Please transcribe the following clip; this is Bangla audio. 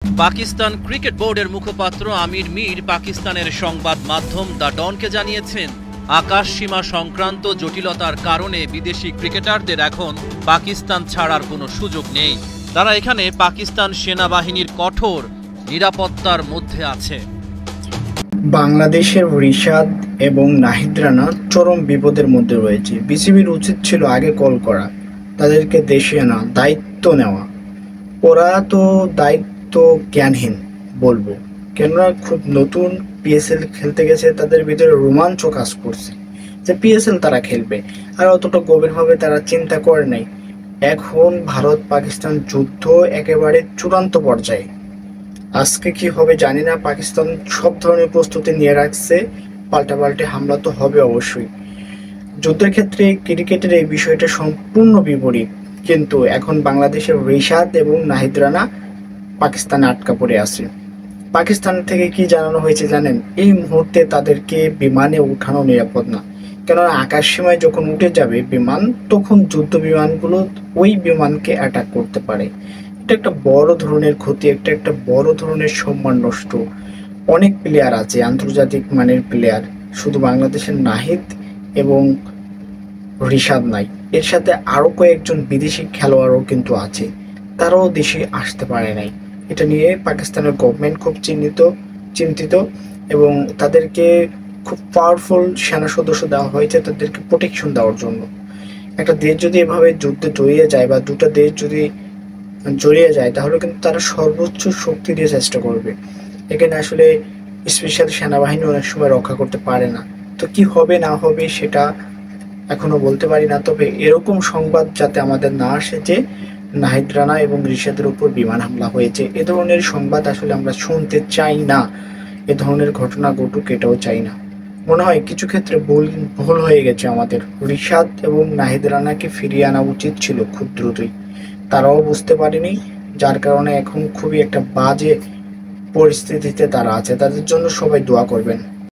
পাকিস্তান ক্রিকেট বোর্ডের মুখপাত্র আমির মীর পাকিস্তানের সংবাদ মাধ্যম দ্য ডনকে জানিয়েছেন, আকাশ সীমা সংক্রান্ত জটিলতার কারণে বিদেশি ক্রিকেটারদের এখন পাকিস্তান ছাড়ার কোনো সুযোগ নেই। তারা এখানে পাকিস্তান সেনাবাহিনীর কঠোর নিরাপত্তার মধ্যে আছে। বাংলাদেশের রিশাদ এবং নাহিদ রানা চরম বিপদের মধ্যে রয়েছে। বিসিবির উচিত ছিল আগে কল করা, তাদেরকে দেশে আনা, দায়িত্ব নেওয়া। ওরা তো দায়িত্ব জ্ঞানহীন বলবো, কেননা খুব নতুন পিএসএল খেলতে গেছে, তাদের ভিতরে রোমাঞ্চ কাজ করছে যে পিএসএল তারা খেলবে, আর অতটা গভীরভাবে তারা চিন্তা করে নাই। এখন ভারত পাকিস্তান যুদ্ধ একেবারে চূড়ান্ত পর্যায়ে। আজকে কি হবে জানি না, পাকিস্তান সব ধরনের প্রস্তুতি নিয়ে রাখছে, পাল্টাপাল্টে হামলা তো হবে অবশ্যই। যুদ্ধের ক্ষেত্রে ক্রিকেটের এই বিষয়টা সম্পূর্ণ বিপরীত, কিন্তু এখন বাংলাদেশের রিশাদ এবং নাহিদ রানা পাকিস্তানে আটকা পড়ে আছে। পাকিস্তান থেকে কি জানানো হয়েছে জানেন? এই মুহূর্তে তাদেরকে বিমানে উঠানো নিরাপদ না, কেননা আকাশ সীমায় যখন উঠে যাবে বিমান, তখন যুদ্ধ বিমানগুলো ওই বিমানকে অ্যাটাক করতে পারে। এটা একটা বড় ধরনের ক্ষতি, একটা বড় ধরনের সম্মান নষ্ট। অনেক প্লেয়ার আছে, আন্তর্জাতিক মানের প্লেয়ার, শুধু বাংলাদেশের নাহিদ এবং রিশাদ নাই, এর সাথে আরো কয়েকজন বিদেশি খেলোয়াড়ও কিন্তু আছে, তারাও দেশে আসতে পারে নাই। এটা নিয়ে পাকিস্তানের গভর্নমেন্ট খুব চিন্তিত এবং তাদেরকে খুব পাওয়ারফুল সেনা সদস্য দেওয়া হয়েছে তাদেরকে প্রোটেকশন দেওয়ার জন্য। একটা দেশ যদি এভাবে যুদ্ধে জড়িয়ে যায় বা দুটো দেশ যদি জড়িয়ে যায়, তাহলে কিন্তু তারা সর্বোচ্চ শক্তি দিয়ে চেষ্টা করবে। এখানে আসলে স্পেশাল সেনাবাহিনী অনেক সময় রক্ষা করতে পারে না। তো কি হবে না হবে সেটা এখনো বলতে পারি না, তবে এরকম সংবাদ যাতে আমাদের না আসে যে নাহিদ রানা এবং রিশাদের উপর বিমান হামলা হয়েছে। এ ধরনের সংবাদ আসলে আমরা শুনতে চাই না, এ ধরনের ঘটনা ঘটুক এটাও চাই না। মনে হয় কিছু ক্ষেত্রে ভুল হয়ে গেছে আমাদের। রিশাদ এবং নাহিদ রানাকে ফিরিয়ে আনা উচিত ছিল খুব দ্রুতই, তারাও বুঝতে পারেনি, যার কারণে এখন খুবই একটা বাজে পরিস্থিতিতে তারা আছে। তাদের জন্য সবাই দোয়া করবেন।